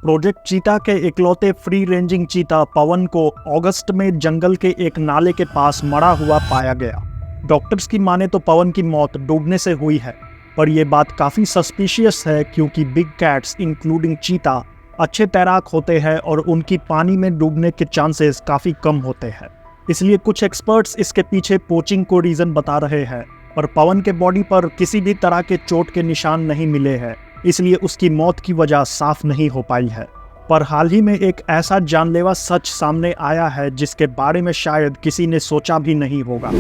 Project चीता के इकलौते फ्री रेंजिंग चीता पवन को अगस्त में जंगल के एक नाले के पास मरा हुआ पाया गया। डॉक्टर्स की माने तो पवन की मौत डूबने से हुई है, पर यह बात काफी सस्पिशियस है क्योंकि बिग कैट्स इंक्लूडिंग चीता अच्छे तैराक होते हैं और उनकी पानी में डूबने के चांसेस काफी कम होते हैं। इसलिए कुछ एक्सपर्ट्स इसके पीछे पोचिंग को रीजन बता रहे हैं, पर पवन के बॉडी पर किसी भी तरह के चोट के निशान नहीं मिले हैं, इसलिए उसकी मौत की वजह साफ नहीं हो पाई है। पर हाल ही में एक ऐसा जानलेवा सच सामने आया है जिसके बारे में शायद किसी ने सोचा भी नहीं होगा।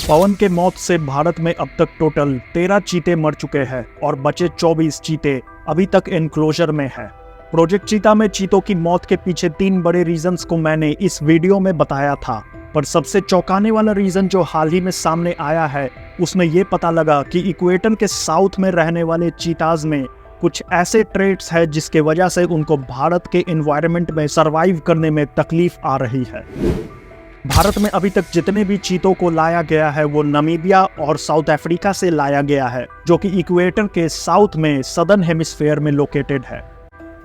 पवन के मौत से भारत में अब तक टोटल 13 चीते मर चुके हैं और बचे 24 चीते अभी तक एनक्लोजर में है। प्रोजेक्ट चीता में चीतों की मौत के पीछे 3 बड़े रीजंस को मैंने इस वीडियो में बताया था, पर सबसे चौंकाने वाला रीजन जो हाल ही में सामने आया है उसमें यह पता लगा कि इक्वेटर के साउथ में रहने वाले चीताज में कुछ ऐसे ट्रेट्स हैं जिसके वजह से उनको भारत के एनवायरनमेंट में सरवाइव करने में तकलीफ आ रही है। भारत में अभी तक जितने भी चीतों को लाया गया है वो नामीबिया और साउथ अफ्रीका से लाया गया है, जो कि इक्वेटर के साउथ में सदर्न हेमिस्फेयर में लोकेटेड है,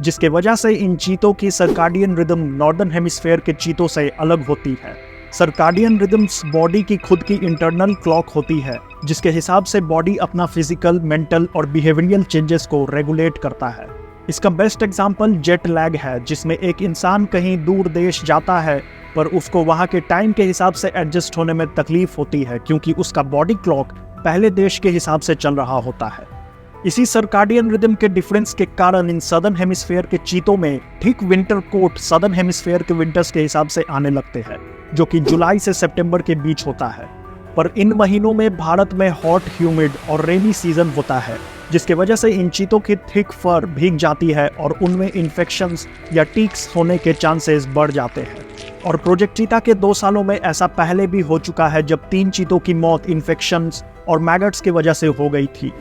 जिसके वजह से इन चीतों की सर्काडियन रिदम नॉर्दर्न हेमिस्फेयर के चीतों से अलग होती है। सर्काडियन रिदम्स बॉडी की खुद की इंटरनल क्लॉक होती है, जिसके हिसाब से बॉडी अपना फिजिकल, मेंटल और बिहेवियरल चेंजेस को रेगुलेट करता है। इसका बेस्ट एग्जांपल जेट लैग है, जिसमें एक इंसान कहीं दूर देश जाता है पर उसको वहां के टाइम के हिसाब से एडजस्ट होने में तकलीफ होती है क्योंकि उसका बॉडी क्लॉक पहले देश के हिसाब से चल रहा होता है। इसी सर्काडियन रिदम के डिफरेंस के कारण इन सदर्न हेमिस्फेयर के चीतों में ठीक विंटर कोट सदर्न हेमिस्फेयर के विंटर्स के हिसाब से आने लगते हैं, जो कि जुलाई से सितंबर के बीच होता है। पर इन महीनों में भारत में हॉट, ह्यूमिड और रेनी सीजन होता है, जिसके वजह से इन चीतों की थिक फर भीग जाती है और उनमें इन्फेक्शंस या टीक्स होने के चांसेस बढ़ जाते हैं। और प्रोजेक्ट चीता के 2 सालों में ऐसा पहले भी हो चुका है जब 3 चीतों की मौत इन्फेक्शंस और मैगट्स की वजह से हो गई थी।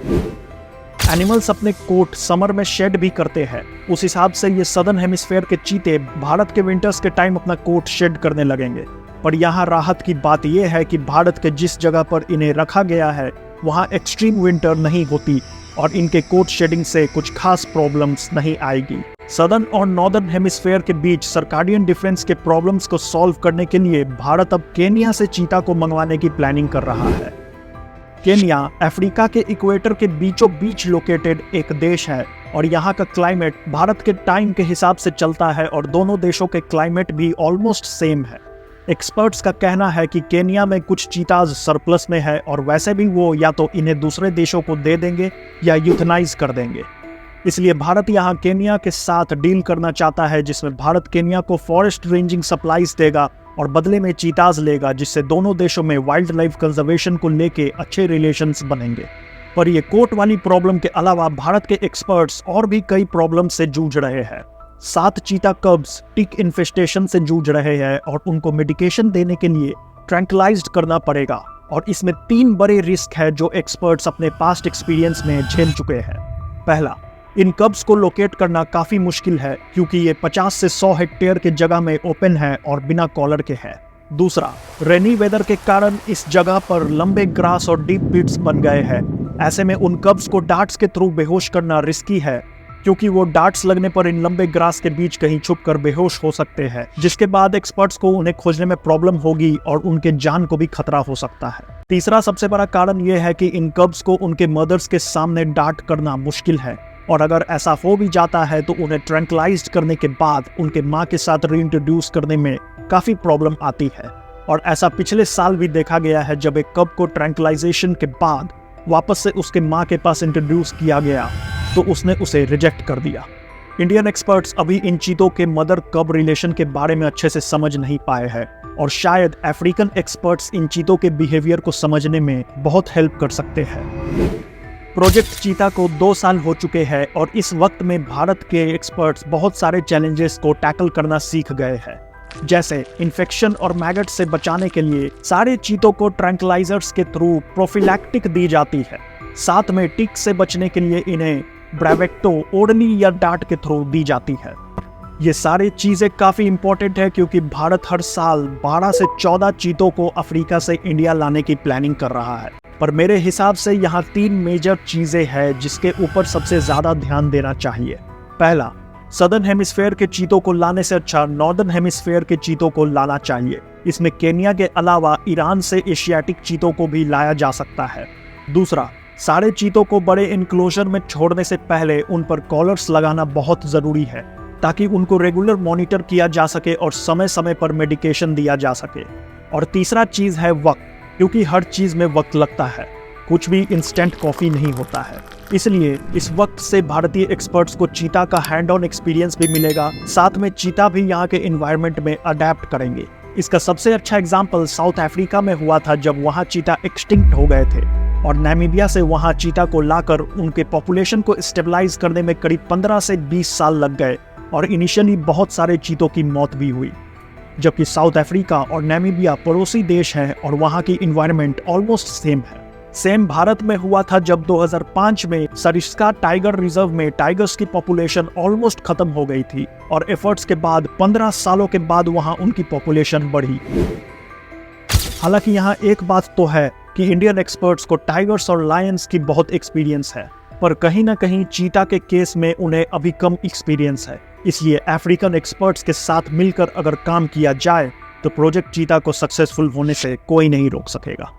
एनिमल्स अपने कोट समर में शेड भी करते हैं, उस हिसाब से ये सदर्न हेमिस्फेयर के चीते भारत के विंटर्स के टाइम अपना कोट शेड करने लगेंगे। पर यहाँ राहत की बात यह है कि भारत के जिस जगह पर इन्हें रखा गया है वहाँ एक्सट्रीम विंटर नहीं होती और इनके कोट शेडिंग से कुछ खास प्रॉब्लम्स नहीं आएगी। सदर्न और नॉर्दर्न हेमिस्फेयर के बीच सर्काडियन डिफरेंस के प्रॉब्लम्स को सॉल्व करने के लिए भारत अब केन्या से चीता को मंगवाने की प्लानिंग कर रहा है। केन्या अफ्रीका के इक्वेटर के बीचों बीच लोकेटेड एक देश है और यहाँ का क्लाइमेट भारत के टाइम के हिसाब से चलता है और दोनों देशों के क्लाइमेट भी ऑलमोस्ट सेम है। एक्सपर्ट्स का कहना है कि केन्या में कुछ चीताज सरप्लस में है और वैसे भी वो या तो इन्हें दूसरे देशों को दे देंगे या यूथनाइज कर देंगे। इसलिए भारत यहाँ केन्या के साथ डील करना चाहता है, जिसमें भारत केन्या को फॉरेस्ट रेंजिंग सप्लाईज देगा और बदले में चीताज लेगा, जिससे दोनों देशों में वाइल्ड लाइफ कंजर्वेशन को लेके अच्छे रिलेशंस बनेंगे। पर ये कोर्ट वाली प्रॉब्लम के अलावा भारत के एक्सपर्ट्स और भी कई प्रॉब्लम से जूझ रहे हैं। 7 चीता कब्स टिक इन्फेस्टेशन से जूझ रहे हैं और उनको मेडिकेशन देने के लिए ट्रैंक्विलाइज्ड करना पड़ेगा, और इसमें 3 बड़े रिस्क है जो एक्सपर्ट्स अपने पास्ट एक्सपीरियंस में झेल चुके हैं। पहला, इन कब्स को लोकेट करना काफी मुश्किल है क्योंकि ये 50 से 100 हेक्टेयर के जगह में ओपन है और बिना कॉलर के है। दूसरा, रेनी वेदर के कारण इस जगह पर लंबे ग्रास और डीप पिट्स बन गए हैं। ऐसे में उन कब्स को डार्ट्स के थ्रू बेहोश करना रिस्की है क्योंकि वो डार्ट्स लगने पर इन लंबे ग्रास के बीच कहीं छुपकर बेहोश हो सकते हैं, जिसके बाद एक्सपर्ट्स को उन्हें खोजने में प्रॉब्लम होगी और उनके जान को भी खतरा हो सकता है। तीसरा सबसे बड़ा कारण यह है कि इन कब्स को उनके मदर्स के सामने डांट करना मुश्किल है, और अगर ऐसा हो भी जाता है तो उन्हें ट्रैंक्विलाइज्ड करने के बाद उनके माँ के साथ रीइंट्रोड्यूस करने में काफी प्रॉब्लम आती है। और ऐसा पिछले साल भी देखा गया है जब एक कब को ट्रैंक्विलाइजेशन के बाद वापस से उसके माँ के पास इंट्रोड्यूस किया गया तो उसने उसे रिजेक्ट कर दिया। इंडियन एक्सपर्ट्स अभी इन चीतों के मदर कब रिलेशन के बारे में अच्छे से समझ नहीं पाए हैं, और शायद अफ्रीकन एक्सपर्ट्स इन चीतों के बिहेवियर को समझने में बहुत हेल्प कर सकते हैं। प्रोजेक्ट चीता को 2 साल हो चुके हैं और इस वक्त में भारत के एक्सपर्ट्स बहुत सारे चैलेंजेस को टैकल करना सीख गए हैं, जैसे इन्फेक्शन और मैगट से बचाने के लिए सारे चीतों को ट्रैंक्विलाइजर्स के थ्रू प्रोफिलैक्टिक दी जाती है। साथ में टिक से बचने के लिए इन्हें ब्रेवेक्टो ओरली या डांट के थ्रू दी जाती है। ये सारी चीजें काफी इंपॉर्टेंट है क्योंकि भारत हर साल 12 से 14 चीतों को अफ्रीका से इंडिया लाने की प्लानिंग कर रहा है। पर मेरे हिसाब से यहाँ 3 मेजर चीजें हैं जिसके ऊपर सबसे ज्यादा ध्यान देना चाहिए। पहला, सदर्न हेमिस्फेयर के चीतों को लाने से अच्छा नॉर्दर्न हेमिस्फेयर के चीतों को लाना चाहिए। इसमें केन्या के अलावा ईरान से एशियाटिक चीतों को भी लाया जा सकता है। दूसरा, सारे चीतों को बड़े इनक्लोजर में छोड़ने से पहले उन पर कॉलर्स लगाना बहुत जरूरी है, ताकि उनको रेगुलर मॉनिटर किया जा सके और समय समय पर मेडिकेशन दिया जा सके। और तीसरा चीज है वक्त, क्योंकि हर चीज में वक्त लगता है, कुछ भी इंस्टेंट कॉफी नहीं होता है। इसलिए इस वक्त से भारतीय एक्सपर्ट्स को चीता का हैंड ऑन एक्सपीरियंस भी मिलेगा, साथ में चीता भी यहाँ के एनवायरनमेंट में अडेप्ट करेंगे। इसका सबसे अच्छा एग्जाम्पल साउथ अफ्रीका में हुआ था, जब वहाँ चीता एक्सटिंक्ट हो गए थे और नामीबिया से वहाँ चीता को लाकर उनके पॉपुलेशन को स्टेबलाइज करने में करीब 15 से 20 साल लग गए और इनिशियली बहुत सारे चीतों की मौत भी हुई। जबकि साउथ अफ्रीका और नामीबिया पड़ोसी देश हैं और वहाँ की इन्वायरमेंट ऑलमोस्ट सेम है। सेम भारत में हुआ था, जब 2005 में सरिस्का टाइगर रिजर्व में टाइगर्स की पॉपुलेशन ऑलमोस्ट खत्म हो गई थी और एफर्ट्स के बाद 15 सालों के बाद वहाँ उनकी पॉपुलेशन बढ़ी। हालांकि यहाँ एक बात तो है कि इंडियन एक्सपर्ट्स को टाइगर्स और लायंस की बहुत एक्सपीरियंस है, पर कहीं ना कहीं चीता के केस में उन्हें अभी कम एक्सपीरियंस है। इसलिए अफ्रीकन एक्सपर्ट्स के साथ मिलकर अगर काम किया जाए तो प्रोजेक्ट चीता को सक्सेसफुल होने से कोई नहीं रोक सकेगा।